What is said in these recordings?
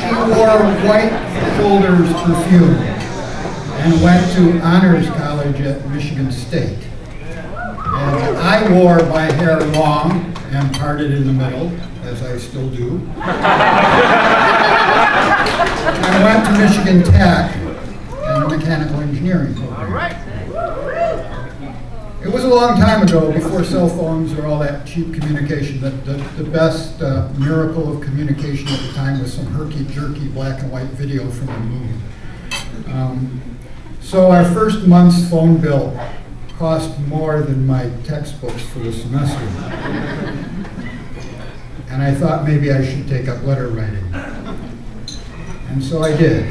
She wore white shoulders perfume and went to honors college at Michigan State. And I wore my hair long and parted in the middle, as I still do. I went to Michigan Tech and the mechanical engineering program. It was a long time ago, before cell phones or all that cheap communication, that the best miracle of communication at the time was some herky-jerky black and white video from the moon. So our first month's phone bill cost more than my textbooks for the semester. And I thought maybe I should take up letter writing. And so I did.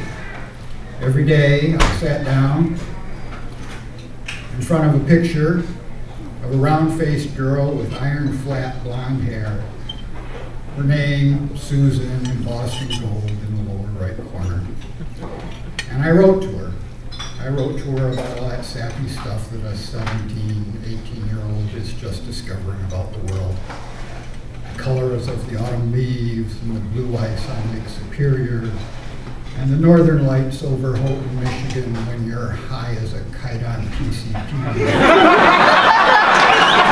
Every day I sat down in front of a picture of a round-faced girl with iron-flat blonde hair. Her name, Susan, embossed in gold in the lower right corner. And I wrote to her. I wrote to her about all that sappy stuff that a 17, 18-year-old is just discovering about the world. The colors of the autumn leaves and the blue ice on Lake Superior, and the northern lights over Houghton, Michigan, when you're high as a kite on PCP.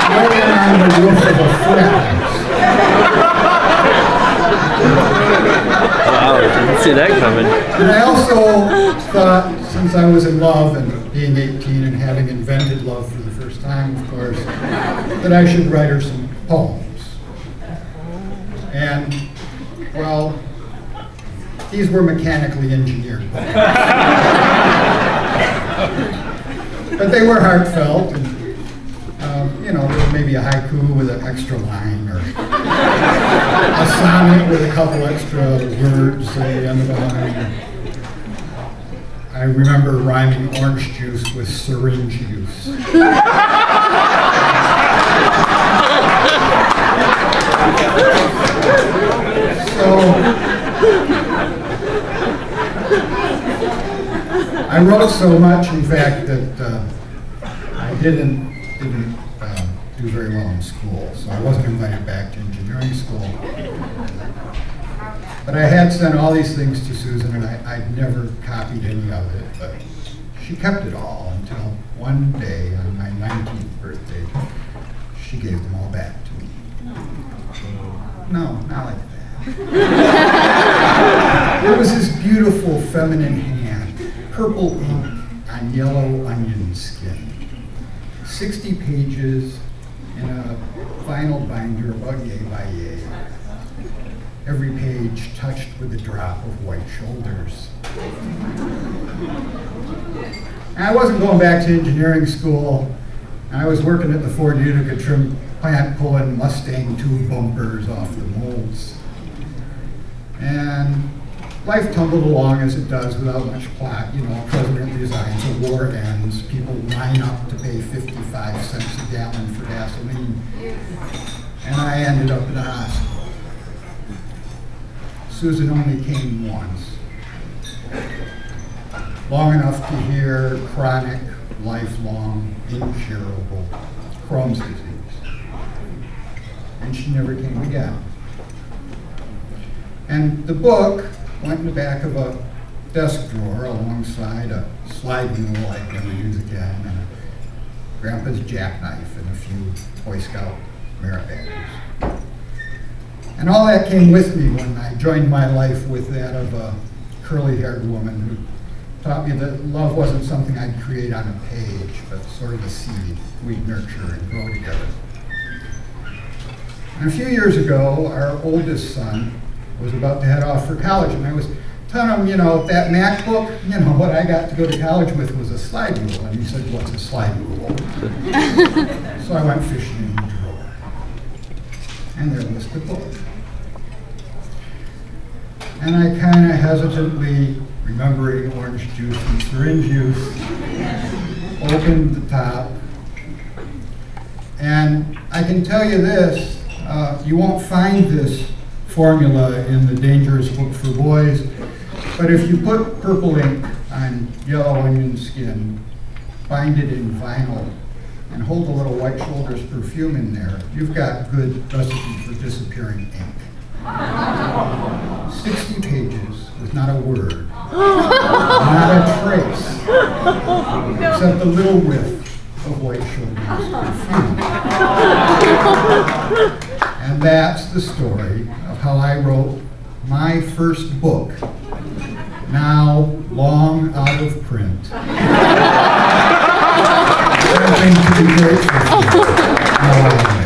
Floating on the roof of a frat house. Wow, I didn't see that coming. And I also thought, since I was in love and being 18 and having invented love for the first time, of course, that I should write her some poems. And, well, these were mechanically engineered poems. But they were heartfelt, and you know, there was maybe a haiku with an extra line, or a sonnet with a couple extra words at the end of the line. I remember rhyming orange juice with syringe use. So I wrote so much, in fact, that I didn't do very well in school, so I wasn't invited back to engineering school. But I had sent all these things to Susan, and I'd never copied any of it, but she kept it all until one day on my 19th birthday, she gave them all back to me. No, not like that. There was this beautiful feminine hand, purple ink on yellow onion skin. 60 pages in a vinyl binder about yay by yay. Every page touched with a drop of white shoulders. And I wasn't going back to engineering school. I was working at the Ford Utica trim plant pulling Mustang tube bumpers off the molds. And life tumbled along as it does without much plot. You know, president resigns, a war ends, people line up to pay 55 cents a gallon for gasoline. And I ended up in the hospital. Susan only came once. Long enough to hear chronic, lifelong, incurable Crohn's disease. And she never came again. And the book went in the back of a desk drawer alongside a slide rule I'd never use again, and a grandpa's jackknife and a few Boy Scout merit badges. And all that came with me when I joined my life with that of a curly-haired woman who taught me that love wasn't something I'd create on a page, but sort of a seed we'd nurture and grow together. And a few years ago, our oldest son was about to head off for college, and I was telling him, you know, that MacBook, you know, what I got to go to college with was a slide rule. And he said, what's a slide rule? So I went fishing in the drawer. And there was the book. And I kind of hesitantly, remembering orange juice and syringe use, opened the top. And I can tell you this, you won't find this formula in the Dangerous Book for Boys, but if you put purple ink on yellow onion skin, bind it in vinyl, and hold a little white shoulders perfume in there, you've got good recipe for disappearing ink. 60 pages with not a word, not a trace, except a little whiff of White Shoulder's perfume. And that's the story of how I wrote my first book, now long out of print. Something to be grateful for.